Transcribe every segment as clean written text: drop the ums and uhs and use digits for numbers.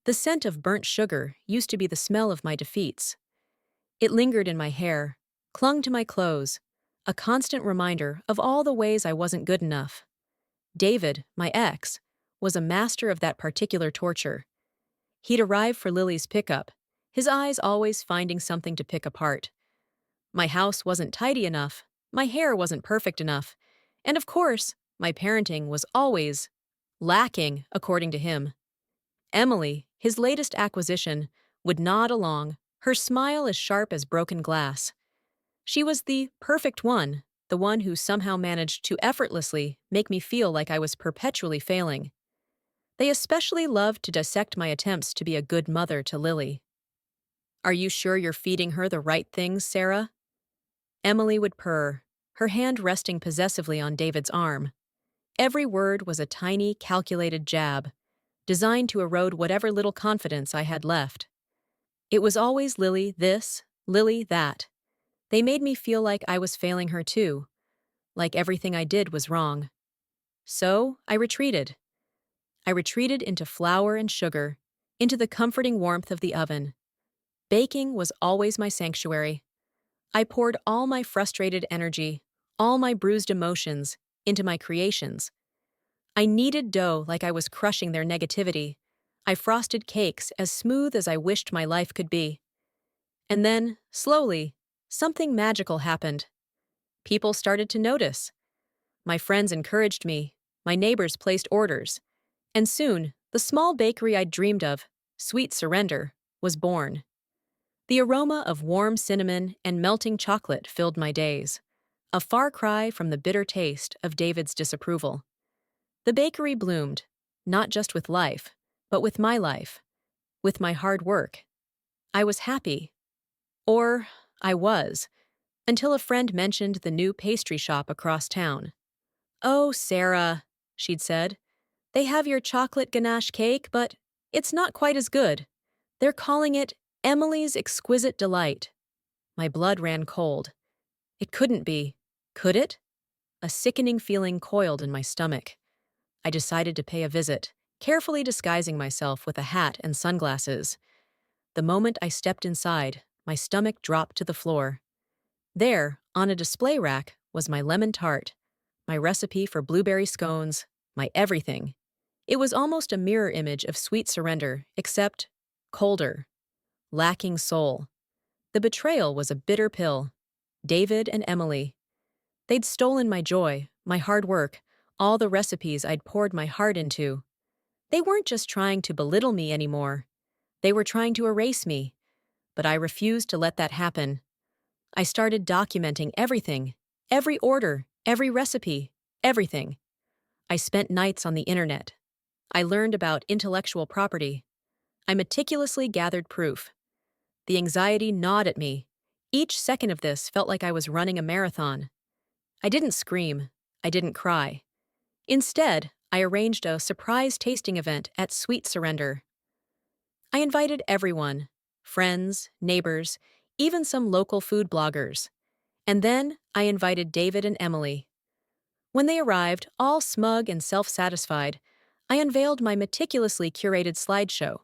The scent of burnt sugar used to be the smell of my defeats. It lingered in my hair, clung to my clothes, a constant reminder of all the ways I wasn't good enough. David, my ex, was a master of that particular torture. He'd arrive for Lily's pickup, his eyes always finding something to pick apart. My house wasn't tidy enough, my hair wasn't perfect enough, and of course, my parenting was always lacking, according to him. Emily, his latest acquisition, would nod along, her smile as sharp as broken glass. She was the perfect one, the one who somehow managed to effortlessly make me feel like I was perpetually failing. They especially loved to dissect my attempts to be a good mother to Lily. "Are you sure you're feeding her the right things, Sarah?" Emily would purr, her hand resting possessively on David's arm. Every word was a tiny, calculated jab, designed to erode whatever little confidence I had left. It was always Lily this, Lily that. They made me feel like I was failing her too, like everything I did was wrong. So I retreated. I retreated into flour and sugar, into the comforting warmth of the oven. Baking was always my sanctuary. I poured all my frustrated energy, all my bruised emotions, into my creations. I kneaded dough like I was crushing their negativity. I frosted cakes as smooth as I wished my life could be. And then, slowly, something magical happened. People started to notice. My friends encouraged me, my neighbors placed orders, and soon, the small bakery I'd dreamed of, Sweet Surrender, was born. The aroma of warm cinnamon and melting chocolate filled my days, a far cry from the bitter taste of David's disapproval. The bakery bloomed, not just with life, but with my life, with my hard work. I was happy. Or I was, until a friend mentioned the new pastry shop across town. "Oh, Sarah," she'd said, "they have your chocolate ganache cake, but it's not quite as good. They're calling it Emily's Exquisite Delight." My blood ran cold. It couldn't be. Could it? A sickening feeling coiled in my stomach. I decided to pay a visit, carefully disguising myself with a hat and sunglasses. The moment I stepped inside, my stomach dropped to the floor. There, on a display rack, was my lemon tart, my recipe for blueberry scones, my everything. It was almost a mirror image of Sweet Surrender, except colder, lacking soul. The betrayal was a bitter pill. David and Emily. They'd stolen my joy, my hard work, all the recipes I'd poured my heart into. They weren't just trying to belittle me anymore. They were trying to erase me. But I refused to let that happen. I started documenting everything, every order, every recipe, everything. I spent nights on the internet. I learned about intellectual property. I meticulously gathered proof. The anxiety gnawed at me. Each second of this felt like I was running a marathon. I didn't scream. I didn't cry. Instead, I arranged a surprise tasting event at Sweet Surrender. I invited everyone, friends, neighbors, even some local food bloggers. And then I invited David and Emily. When they arrived, all smug and self-satisfied, I unveiled my meticulously curated slideshow.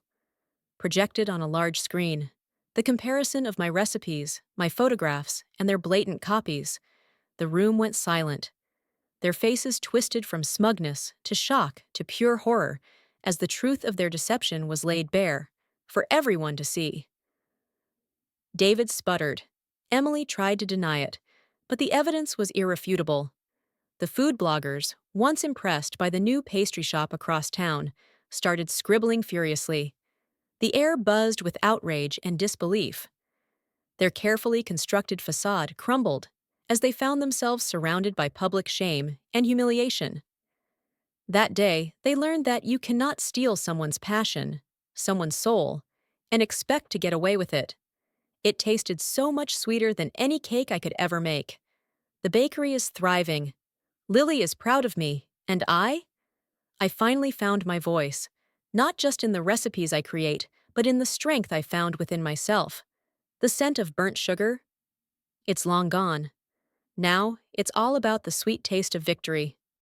Projected on a large screen, the comparison of my recipes, my photographs, and their blatant copies. The room went silent. Their faces twisted from smugness to shock to pure horror as the truth of their deception was laid bare, for everyone to see. David sputtered. Emily tried to deny it, but the evidence was irrefutable. The food bloggers, once impressed by the new pastry shop across town, started scribbling furiously. The air buzzed with outrage and disbelief. Their carefully constructed facade crumbled as they found themselves surrounded by public shame and humiliation. That day, they learned that you cannot steal someone's passion, someone's soul, and expect to get away with it. It tasted so much sweeter than any cake I could ever make. The bakery is thriving. Lily is proud of me, and I? I finally found my voice, not just in the recipes I create, but in the strength I found within myself. The scent of burnt sugar? It's long gone. Now, it's all about the sweet taste of victory.